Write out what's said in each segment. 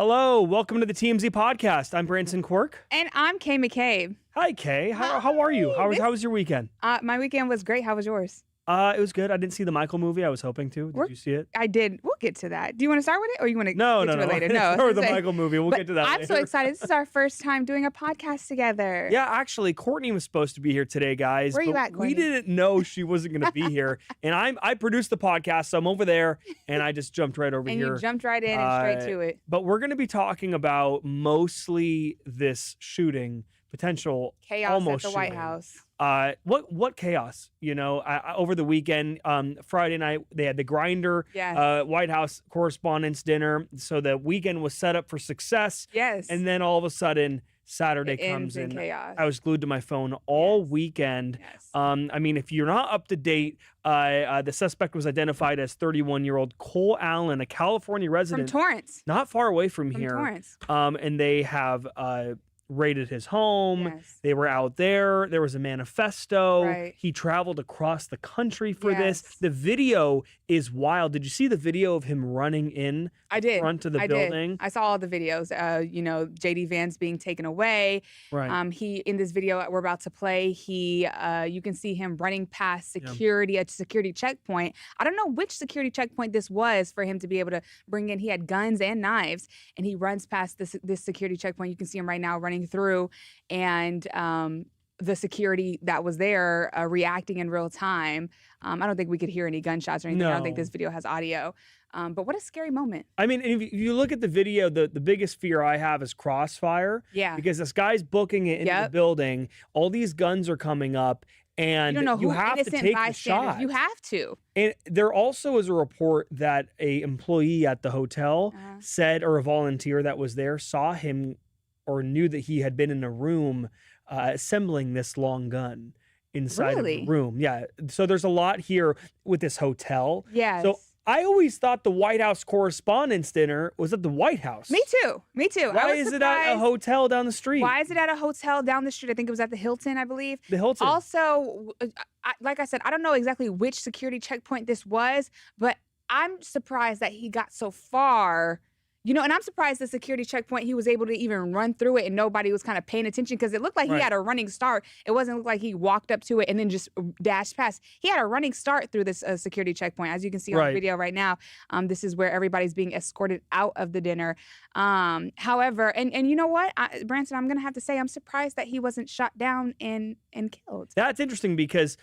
Hello, welcome to the TMZ podcast. I'm Branson Quirk. And I'm Kay McCabe. Hi, Kay. How are you? How was your weekend? My weekend was great. How was yours? It was good. I didn't see the Michael movie. I was hoping to. Did you see it? I did. We'll get to that. Do you want to start with it, or you want to No. it later? No, Or the Michael movie. We'll get to that I'm later. so excited. This is our first time doing a podcast together. Yeah, actually, Courtney was supposed to be here today, guys. Where you but at, Courtney? We didn't know she wasn't going to be here. And I produced the podcast, so I'm over there, and I just jumped right over and here. you jumped right in and straight to it. But we're going to be talking about mostly this shooting, potential Chaos almost at the White shooting. House. What chaos? You know, over the weekend, Friday night, they had the Grinder Yes. White House Correspondents dinner. So the weekend was set up for success. Yes. And then all of a sudden, Saturday It comes ends in. in chaos. I was glued to my phone all Yes. weekend. Yes. I mean, if you're not up to date, the suspect was identified as 31-year-old Cole Allen, a California From resident, Torrance. not far away from From here. Torrance. And they have raided his home. Yes. They were out there. There was a manifesto. Right. He traveled across the country for this. Yes. The video is wild. Did you see the video of him running in I did. front of the I building? did. I saw all the videos. JD Vance being taken away. Right. He in this video we're about to play. You can see him running past security at security checkpoint. I don't know which security checkpoint this was for him to be able to bring in. He had guns and knives, and he runs past this security checkpoint. You can see him right now running through, and the security that was there reacting in real time. I don't think we could hear any gunshots or anything. I don't think No. this video has audio. But what a scary moment. I mean, if you look at the video, the biggest fear I have is crossfire. Yeah. Because this guy's booking it into the Yep. building. All these guns are coming up. And You don't know who have to innocent take the bystanders. shot. You have to. And there also is a report that a employee at the hotel said, or a volunteer that was there, saw him or knew that he had been in a room assembling this long gun inside of Really? the room. Yeah. So there's a lot here with this hotel. Yes. So I always thought the White House Correspondents' dinner was at the White House. Me too. Me too. Why is it at a hotel down the street? Why is it at a hotel down the street? I think it was at the Hilton, I believe. The Hilton. Also, like I said, I don't know exactly which security checkpoint this was, but I'm surprised that he got so far. And I'm surprised the security checkpoint, he was able to even run through it and nobody was kind of paying attention because it looked like he Right. had a running start. It wasn't look like he walked up to it and then just dashed past. He had a running start through this security checkpoint. As you can see on Right. the video right now, this is where everybody's being escorted out of the dinner. However, and you know what, Branson, I'm going to have to say I'm surprised that he wasn't shot down and killed. That's interesting because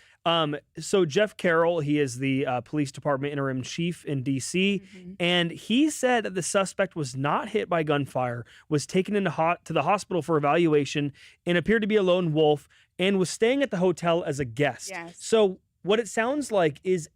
so Jeff Carroll, he is the police department interim chief in D.C., and he said that the suspect was not hit by gunfire, was taken to the hospital for evaluation, and appeared to be a lone wolf, and was staying at the hotel as a guest. Yes. So what it sounds like is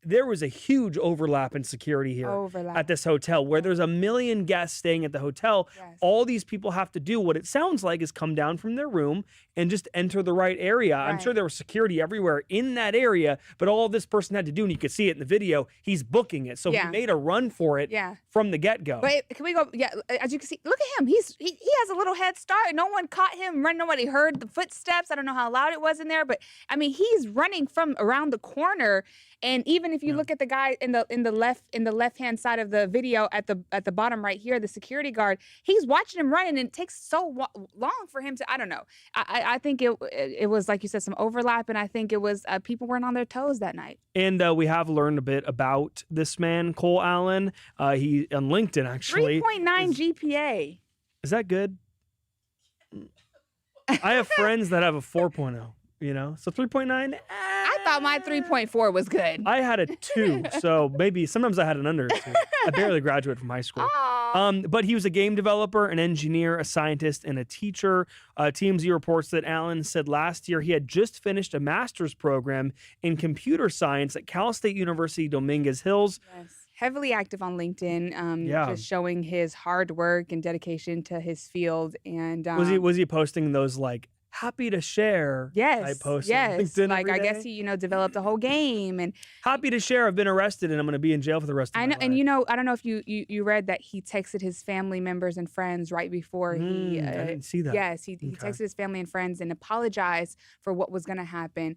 there was a huge overlap in security here at this hotel where there's 1 million guests staying at the hotel. Yes. All these people have to do, what it sounds like, is come down from their room and just enter the right area. I'm sure Right. there was security everywhere in that area, but all this person had to do, and you could see it in the video, he's booking it. So he Yeah. made a run for it Yeah. from the get-go. But can we go? Yeah, as you can see, look at him. He has a little head start. No one caught him running. Nobody heard the footsteps. I don't know how loud it was in there, but I mean, he's running from around the corner. And even if you look at the guy in the left hand side of the video at the bottom right here, the security guard, he's watching him running, and it takes so long for him to. I don't know. I think it was, like you said, some overlap, and I think it was people weren't on their toes that night. And we have learned a bit about this man, Cole Allen. He on LinkedIn, actually. 3.9 GPA. Is that good? I have friends that have a 4.0, so 3.9. I thought my 3.4 was good. I had a 2, so maybe sometimes I had an under 2. I barely graduated from high school. But he was a game developer, an engineer, a scientist, and a teacher. TMZ reports that Allen said last year he had just finished a master's program in computer science at Cal State University, Dominguez Hills. Yes. Heavily active on LinkedIn, just showing his hard work and dedication to his field. And was he posting those like happy to share type posts on LinkedIn like every I day? guess he developed a whole game and happy to share. I've been arrested and I'm going to be in jail for the rest of my life. And I don't know if you read that he texted his family members and friends right before he. I didn't see that. Yes, he texted his family and friends and apologized for what was going to happen.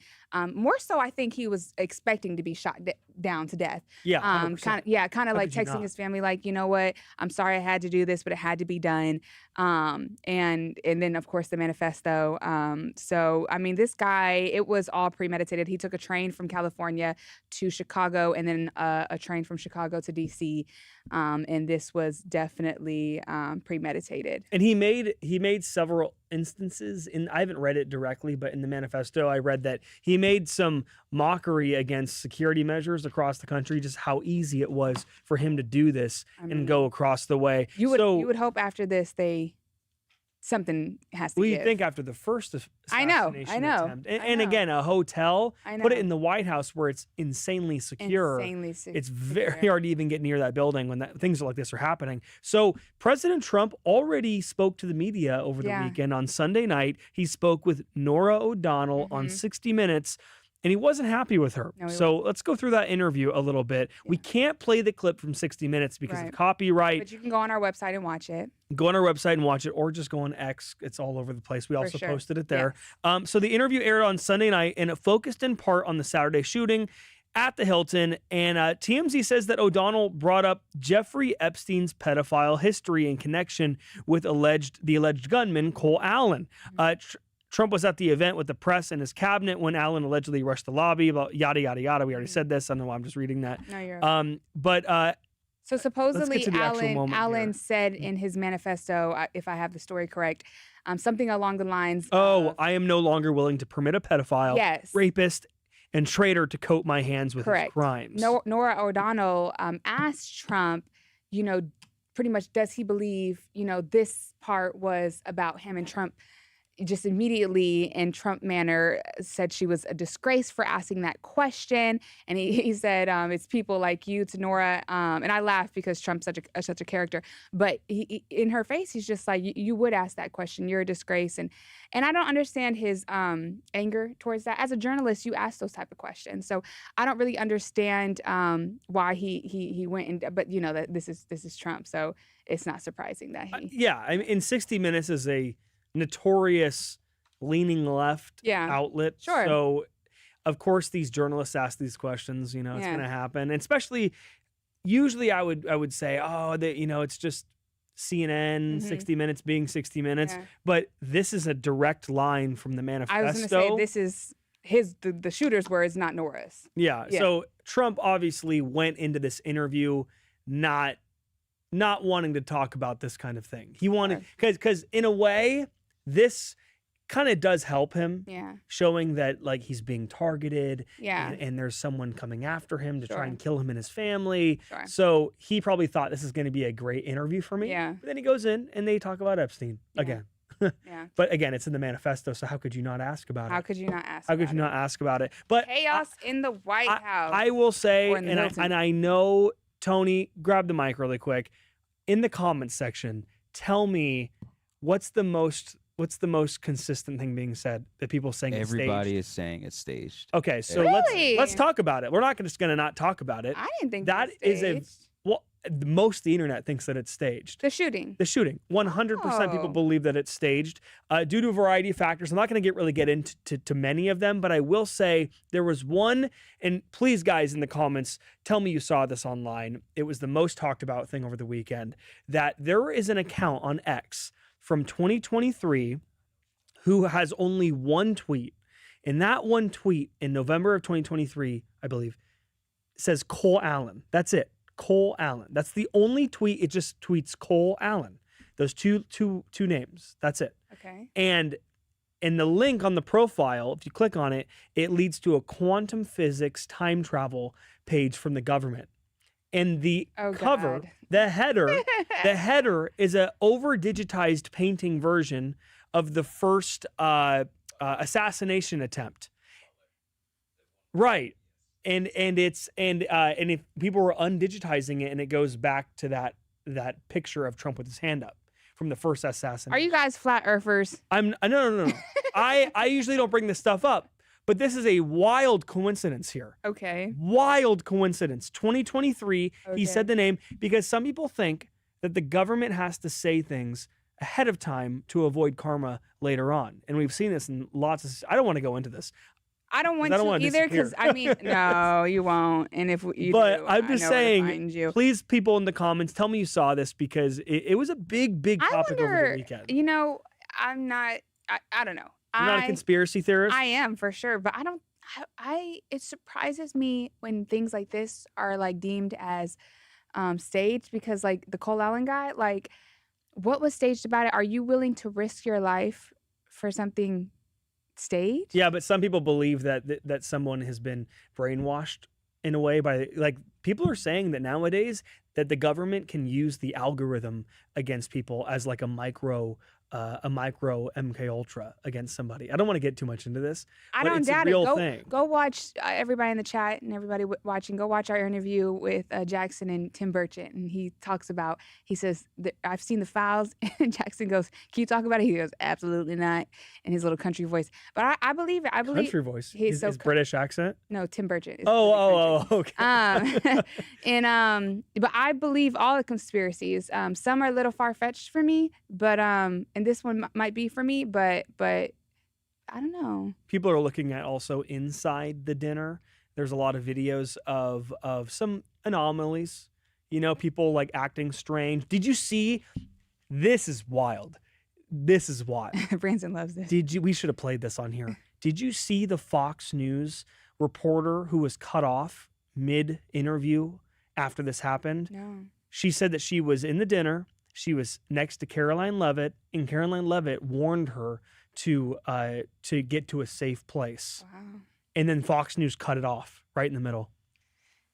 More so, I think he was expecting to be shot down to death. Yeah, Kind 100%. of, yeah, kind of How like could you texting not? his family, like, you know what, I'm sorry I had to do this, but it had to be done. And then of course the manifesto. So I mean, this guy, it was all premeditated. He took a train from California to Chicago, and then a train from Chicago to DC. And this was definitely premeditated. And he made several instances in, I haven't read it directly, but in the manifesto I read that he made some mockery against security measures across the country, just how easy it was for him to do this and go across the way. You would hope after this something has to Well, give. you think after the first assassination I know. attempt, and again, a hotel, I know. put it in the White House where it's insanely secure. It's very hard to even get near that building when things like this are happening. So President Trump already spoke to the media over the weekend. On Sunday night, he spoke with Norah O'Donnell on 60 Minutes. And he wasn't happy with her. No, so let's go through that interview a little bit. Yeah. We can't play the clip from 60 Minutes because of copyright. But you can go on our website and watch it. Go on our website and watch it, or just go on X. It's all over the place. We also posted it there. Yes. So the interview aired on Sunday night, and it focused in part on the Saturday shooting at the Hilton. And TMZ says that O'Donnell brought up Jeffrey Epstein's pedophile history in connection with the alleged gunman, Cole Allen. Trump was at the event with the press and his cabinet when Allen allegedly rushed the lobby, about yada, yada, yada. We already said this. I don't know why I'm just reading that. No, you're so supposedly Allen said in his manifesto, if I have the story correct, something along the lines of, I am no longer willing to permit a pedophile, rapist, and traitor to coat my hands with his crimes. Norah O'Donnell asked Trump, pretty much, does he believe, this part was about him? And Trump just immediately, in Trump manner, said she was a disgrace for asking that question. And he said, it's people like you to Norah. And I laughed because Trump's such a character. But in her face, he's just like, you would ask that question. You're a disgrace. And I don't understand his anger towards that. As a journalist, you ask those type of questions. So I don't really understand why he went and, but that this is Trump. So it's not surprising that he. I mean, in 60 Minutes is a notorious leaning left outlet. Sure. So, of course, these journalists ask these questions. It's going to happen. And especially, usually I would say, it's just CNN, 60 Minutes being 60 Minutes. Yeah. But this is a direct line from the manifesto. I was going to say, this is the shooter's words, not Norah's. Yeah. So Trump obviously went into this interview not wanting to talk about this kind of thing. He wanted, because in a way, this kind of does help him, showing that like he's being targeted, and there's someone coming after him to try and kill him and his family. So he probably thought this is going to be a great interview for me. But then he goes in and they talk about Epstein again. But again, it's in the manifesto, so how could you not ask about it? How could you not ask? How could you not ask about it? But chaos in the White House. I will say, and I know, Tony, grab the mic really quick. In the comments section, tell me what's the most consistent thing being said that people saying it's staged? Everybody is saying it's staged. Okay, so let's talk about it. We're not just going to not talk about it. I didn't think that is most of the internet thinks that it's staged. The shooting. 100% people believe that it's staged due to a variety of factors. I'm not going to really get into many of them, but I will say there was one, and please, guys, in the comments, tell me you saw this online. It was the most talked about thing over the weekend, that there is an account on X from 2023 who has only one tweet. And that one tweet in November of 2023, I believe, says Cole Allen. That's it. Cole Allen. That's the only tweet. It just tweets Cole Allen. Those two names. That's it. Okay. And in the link on the profile, if you click on it, it leads to a quantum physics time travel page from the government. And the cover, the header is a over-digitized painting version of the first assassination attempt. Right. And if people were undigitizing it, and it goes back to that picture of Trump with his hand up from the first assassination. Are you guys flat earthers? No. I usually don't bring this stuff up, but this is a wild coincidence here. Okay. Wild coincidence. 2023. He said the name because some people think that the government has to say things ahead of time to avoid karma later on, and we've seen this in lots of. I don't want to go into this. I don't want I don't to wanna either because I mean, no, you won't. And if you But do, I'm I just know where to saying, find you. please, people in the comments, tell me you saw this because it was a big I topic over the wonder, weekend. you know, I'm not. I don't know. You're not a conspiracy theorist? I am for sure, but I don't. It surprises me when things like this are like deemed as staged because like the Cole Allen guy, like what was staged about it? Are you willing to risk your life for something staged? Yeah, but some people believe that someone has been brainwashed in a way by like people are saying that nowadays that the government can use the algorithm against people as like a micro MK Ultra against somebody. I don't want to get too much into this, I but don't it's a doubt it. real thing. Go watch everybody in the chat and everybody watching. Go watch our interview with Jackson and Tim Burchett, and he talks about. He says, "I've seen the files," and Jackson goes, "Can you talk about it?" He goes, "Absolutely not," in his little country voice. But I believe it. I believe Country voice. He's His British accent. No, Tim Burchett. Is Oh, okay. But I believe all the conspiracies. Some are a little far fetched for me, but and this one might be for me, but I don't know. People are looking at also inside the dinner. There's a lot of videos of some anomalies. You know, people like acting strange. Did you see? This is wild. This is wild. Branson loves this. We should have played this on here. Did you see the Fox News reporter who was cut off mid-interview after this happened? No. She said that she was in the dinner. She was next to Caroline Levitt, and Caroline Levitt warned her to get to a safe place. Wow. And then Fox News cut it off right in the middle.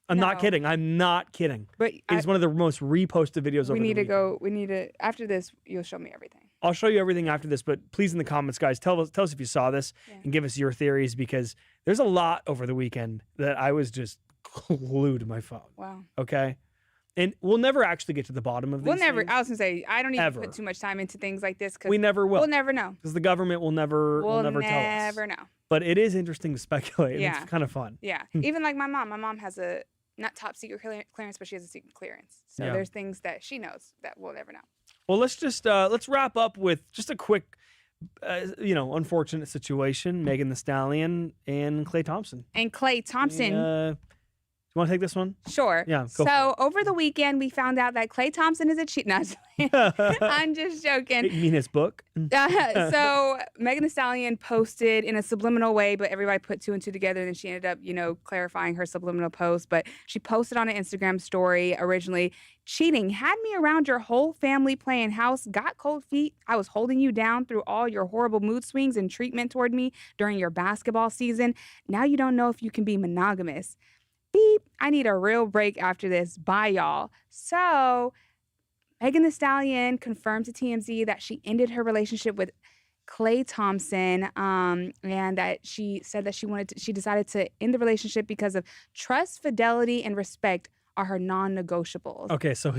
I'm not No. kidding. I'm not kidding. But It's one of the most reposted videos over we the need to weekend. go. We need to after this. You'll show me everything. I'll show you everything after this, but please in the comments, guys, tell us if you saw this and give us your theories because there's a lot over the weekend that I was just glued to my phone. Wow. Okay. And we'll never actually get to the bottom of these We'll never. things. I was gonna say I don't even Ever. put too much time into things like this because We never will. we'll never know. Because the government will never tell us. We'll never know. But it is interesting to speculate. And Yeah. It's kind of fun. Yeah. Even like my mom. My mom has a not top secret clearance, but she has a secret clearance. So Yeah. there's things that she knows that we'll never know. Well, let's just let's wrap up with just a quick, unfortunate situation: Megan Thee Stallion and Klay Thompson. And Klay Thompson. You want to take this one? Sure. Yeah, go So over the weekend, we found out that Klay Thompson is a cheat. No, I'm just joking. You mean his book? So Megan Thee Stallion posted in a subliminal way, but everybody put two and two together. And then she ended up, clarifying her subliminal post. But she posted on an Instagram story originally, cheating, had me around your whole family playing house, got cold feet. I was holding you down through all your horrible mood swings and treatment toward me during your basketball season. Now you don't know if you can be monogamous. Beep. I need a real break after this. Bye, y'all. So Megan Thee Stallion confirmed to TMZ that she ended her relationship with Klay Thompson, and that she said that she decided to end the relationship because of trust, fidelity, and respect are her non-negotiables. Okay, so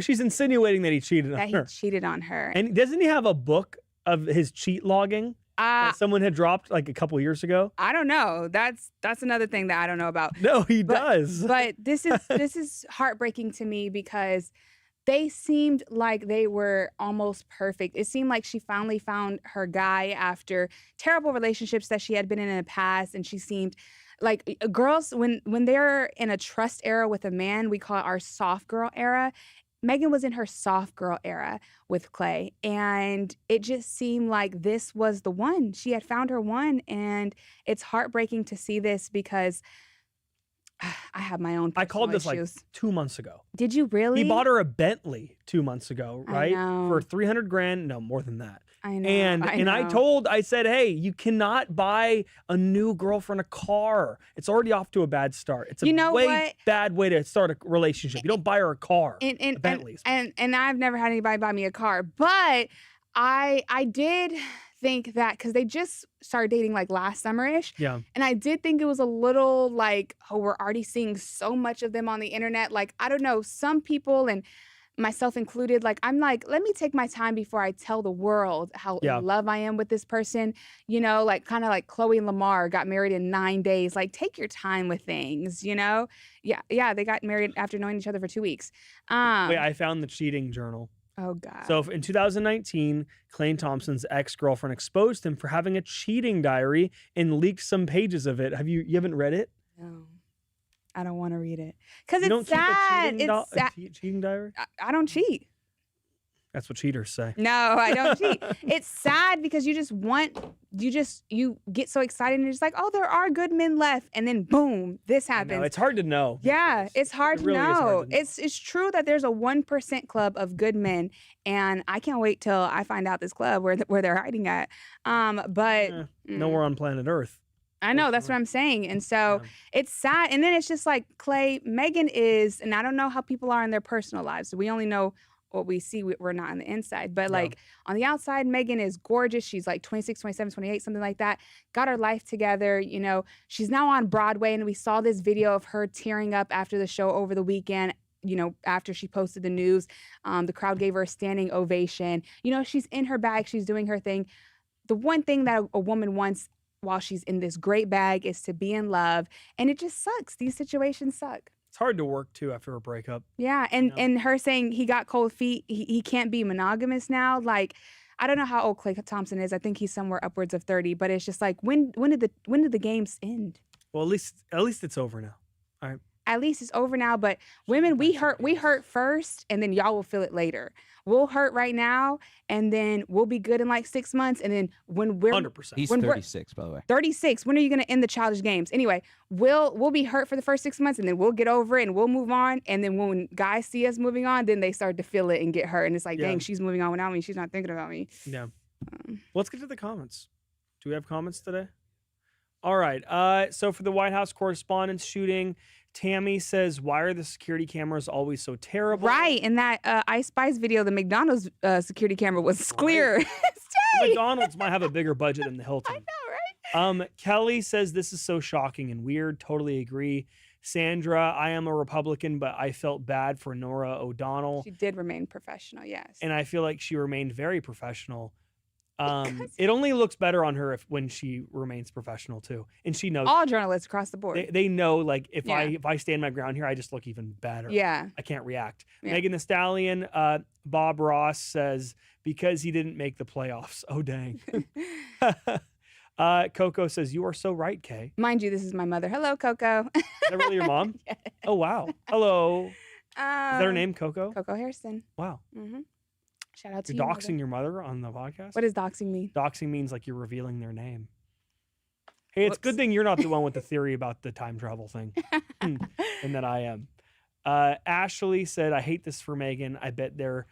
she's insinuating that he cheated on That her. he cheated on her. And doesn't he have a book of his cheat logging that someone had dropped like a couple years ago? I don't know. That's another thing that I don't know about. No, he does. But this is heartbreaking to me because they seemed like they were almost perfect. It seemed like she finally found her guy after terrible relationships that she had been in the past, and she seemed like girls when they're in a trust era with a man, we call it our soft girl era. Megan was in her soft girl era with Klay, and it just seemed like this was the one. She had found her one, and it's heartbreaking to see this because I have my own personal I called this issues. like 2 months ago. Did you really? He bought her a Bentley 2 months ago, I right? know. For $300,000. No, more than that. I know. And I know. I said, hey, you cannot buy a new girlfriend a car. It's already off to a bad start. It's a bad way to start a relationship. You don't buy her a car. A Bentley. And I've never had anybody buy me a car, but I did think that because they just started dating like last summer-ish. Yeah. And I did think it was a little like, oh, we're already seeing so much of them on the internet. Like, I don't know, some people and myself included, like, I'm like, let me take my time before I tell the world how in love I am with this person. Like kind of like Chloe and Lamar got married in 9 days. Like, take your time with things, Yeah, they got married after knowing each other for 2 weeks. Wait, I found the cheating journal. Oh God. So in 2019, Klane Thompson's ex-girlfriend exposed him for having a cheating diary and leaked some pages of it. You haven't read it? No, I don't want to read it because You don't it's keep a sad. cheating, It's sad. cheating diary? I don't cheat. That's what cheaters say. No, I don't cheat. It's sad because you get so excited and it's like, oh, there are good men left, and then boom, this happens. It's hard to know. Yeah, it's hard to really is know. hard to know. It's true that there's a 1% club of good men, and I can't wait till I find out this club where they're hiding at. But Nowhere on planet Earth. I know, that's what I'm saying. And so it's sad. And then it's just like, Clay, Megan is, and I don't know how people are in their personal lives. We only know what we see. We're not on the inside. But like on the outside, Megan is gorgeous. She's like 26, 27, 28, something like that. Got her life together. You know, she's now on Broadway. And we saw this video of her tearing up after the show over the weekend. You know, after she posted the news, the crowd gave her a standing ovation. You know, she's in her bag. She's doing her thing. The one thing that a woman wants while she's in this great bag is to be in love. And it just sucks. These situations suck. It's hard to work too after a breakup. Yeah. And her saying he got cold feet, he can't be monogamous now. Like, I don't know how old Klay Thompson is. I think he's somewhere upwards of 30, but it's just like, when did the games end? Well, at least it's over now. All right. At least it's over now, but women, we hurt first, and then y'all will feel it later. We'll hurt right now, and then we'll be good in like 6 months, and then when we're 100%. He's 36, by the way. 36. When are you going to end the childish games? Anyway, we'll be hurt for the first 6 months, and then we'll get over it, and we'll move on. And then when guys see us moving on, then they start to feel it and get hurt, and it's like, dang, she's moving on without me. She's not thinking about me. Yeah. Let's get to the comments. Do we have comments today? All right. So for the White House Correspondents shooting, Tammy says, why are the security cameras always so terrible? Right. In that Ice Spice video, the McDonald's security camera was clear. McDonald's might have a bigger budget than the Hilton. I know, right? Kelly says, this is so shocking and weird. Totally agree. Sandra, I am a Republican, but I felt bad for Nora O'Donnell. She did remain professional, yes. And I feel like she remained very professional. It only looks better on her when she remains professional too, and she knows. All journalists across the board. They know, like, if I stand my ground here, I just look even better. Yeah, I can't react. Yeah. Megan Thee Stallion, Bob Ross says because he didn't make the playoffs. Oh dang. Coco says you are so right, Kay. Mind you, this is my mother. Hello, Coco. Is that really your mom? Yes. Oh wow. Hello. Is that her name, Coco? Coco Harrison. Wow. Mm-hmm. Shout out to You're you. doxing your mother on the podcast? What does doxing mean? Doxing means like you're revealing their name. Hey, it's a good Whoops. thing you're not the one with the theory about the time travel thing. And that I am. Ashley said, I hate this for Megan. I bet there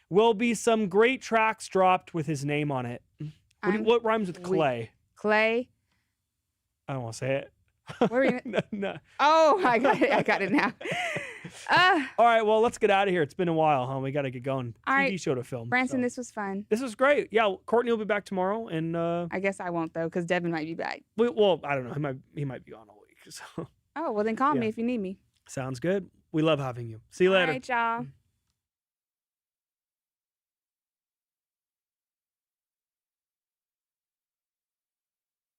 will be some great tracks dropped with his name on it. What rhymes with Clay? Clay. I don't want to say it. What were you? No. Oh, I got it now. All right, well, let's get out of here. It's been a while, huh? We got to get going. All TV right. show to film. Branson, so. this was fun. This was great. Yeah, Courtney will be back tomorrow, and I guess I won't though, because Devin might be back. well, I don't know. He might be gone all week. So Oh, well then call me if you need me. sounds good. We love having you. See you All later. right, y'all.